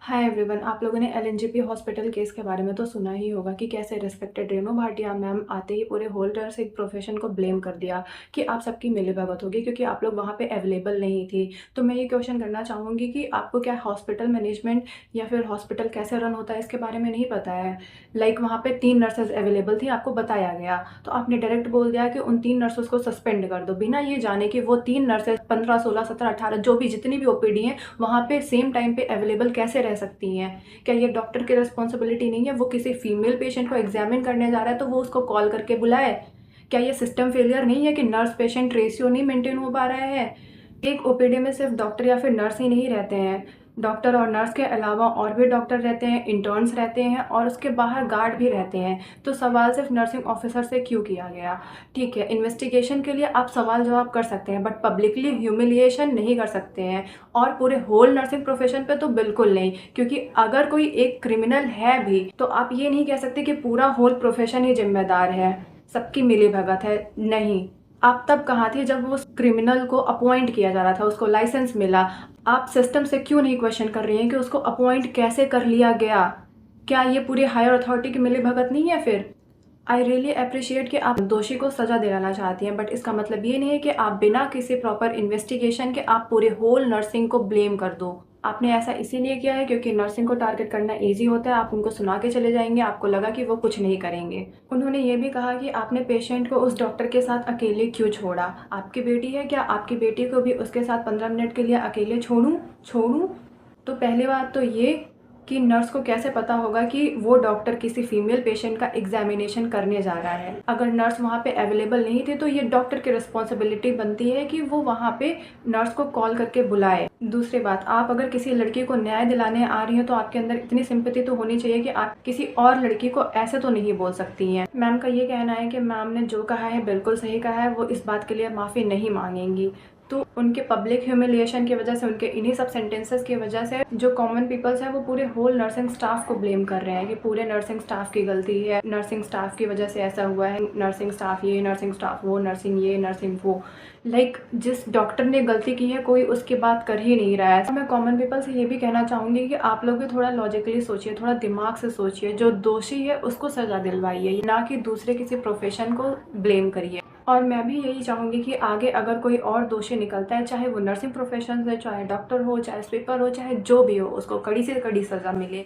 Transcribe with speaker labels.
Speaker 1: Hi everyone, आप लोगों ने एलएनजेपी हॉस्पिटल केस के बारे में तो सुना ही होगा कि कैसे रिस्पेक्टेड रेणु भाटिया मैम आते ही पूरे होल नर्सिंग प्रोफेशन को ब्लेम कर दिया कि आप सबकी मिलीभगत होगी क्योंकि आप लोग वहाँ पे अवेलेबल नहीं थी। तो मैं ये क्वेश्चन करना चाहूँगी कि आपको क्या हॉस्पिटल मैनेजमेंट या फिर हॉस्पिटल कैसे रन होता है इसके बारे में नहीं पता है। वहाँ पे 3 नर्सेज अवेलेबल थी, आपको बताया गया, तो आपने डायरेक्ट बोल दिया कि उन 3 नर्सेज को सस्पेंड कर दो, बिना ये जाने कि वो 3 नर्सेज 15, 16, 17, 18 जो भी जितनी भी ओपीडी हैं वहाँ पे सेम टाइम पे अवेलेबल कैसे रह सकती हैं। क्या ये डॉक्टर की रिस्पॉन्सिबिलिटी नहीं है? वो किसी फीमेल पेशेंट को एग्जामिन करने जा रहा है तो वो उसको कॉल करके बुलाए। क्या ये सिस्टम फेलियर नहीं है कि नर्स पेशेंट रेशियो नहीं मेंटेन हो पा रहा है? एक ओपीडी में सिर्फ डॉक्टर या फिर नर्स ही नहीं रहते हैं, डॉक्टर और नर्स के अलावा और भी डॉक्टर रहते हैं, इंटर्न्स रहते हैं और उसके बाहर गार्ड भी रहते हैं। तो सवाल सिर्फ नर्सिंग ऑफिसर से क्यों किया गया? ठीक है, इन्वेस्टिगेशन के लिए आप सवाल जवाब कर सकते हैं बट पब्लिकली ह्यूमिलिएशन नहीं कर सकते हैं, और पूरे होल नर्सिंग प्रोफेशन पे तो बिल्कुल नहीं, क्योंकि अगर कोई एक क्रिमिनल है भी तो आप ये नहीं कह सकते कि पूरा होल प्रोफेशन ही जिम्मेदार है, सबकी मिलीभगत है। नहीं, आप तब कहाँ थे जब वो क्रिमिनल को अपॉइंट किया जा रहा था, उसको लाइसेंस मिला? आप सिस्टम से क्यों नहीं क्वेश्चन कर रही हैं कि उसको अपॉइंट कैसे कर लिया गया? क्या ये पूरी हायर अथॉरिटी की मिलीभगत नहीं है फिर? आई रियली अप्रिशिएट कि आप दोषी को सजा दिलाना चाहती हैं, बट इसका मतलब ये नहीं है कि आप बिना किसी प्रॉपर इन्वेस्टिगेशन के आप पूरे होल नर्सिंग को ब्लेम कर दो। आपने ऐसा इसीलिए किया है क्योंकि नर्सिंग को टारगेट करना इजी होता है, आप उनको सुना के चले जाएंगे, आपको लगा कि वो कुछ नहीं करेंगे। उन्होंने ये भी कहा कि आपने पेशेंट को उस डॉक्टर के साथ अकेले क्यों छोड़ा? आपकी बेटी है, क्या आपकी बेटी को भी उसके साथ 15 मिनट के लिए अकेले छोड़ूं? तो पहली बात तो ये कि नर्स को कैसे पता होगा कि वो डॉक्टर किसी फीमेल पेशेंट का एग्जामिनेशन करने जा रहा है? अगर नर्स वहाँ पे अवेलेबल नहीं थी तो ये डॉक्टर की रिस्पॉन्सिबिलिटी बनती है कि वो वहाँ पे नर्स को कॉल करके बुलाए। दूसरी बात, आप अगर किसी लड़की को न्याय दिलाने आ रही हैं तो आपके अंदर इतनी सिंपैथी तो होनी चाहिए कि आप किसी और लड़की को ऐसे तो नहीं बोल सकती हैं। मैम का ये कहना है कि मैम ने जो कहा है बिल्कुल सही कहा है, वो इस बात के लिए माफ़ी नहीं मांगेंगी। तो उनके पब्लिक ह्यूमिलिएशन की वजह से, उनके इन्हीं सब सेंटेंसेस की वजह से जो कॉमन पीपल्स है वो पूरे होल नर्सिंग स्टाफ को ब्लेम कर रहे हैं कि पूरे नर्सिंग स्टाफ की गलती है, नर्सिंग स्टाफ की वजह से ऐसा हुआ है, नर्सिंग स्टाफ ये, नर्सिंग स्टाफ वो, नर्सिंग ये, नर्सिंग वो। जिस डॉक्टर ने गलती की है कोई उसकी बात कर ही नहीं रहा है। तो मैं कॉमन पीपल से ये भी कहना चाहूँगी कि आप लोग भी थोड़ा लॉजिकली सोचिए, थोड़ा दिमाग से सोचिए, जो दोषी है उसको सजा दिलवाइए, ना कि दूसरे किसी प्रोफेशन को ब्लेम करिए। और मैं भी यही चाहूँगी कि आगे अगर कोई और दोषी निकलता है, चाहे वो नर्सिंग प्रोफेशन से, चाहे डॉक्टर हो, चाहे स्वीपर हो, चाहे जो भी हो, उसको कड़ी से कड़ी सज़ा मिले।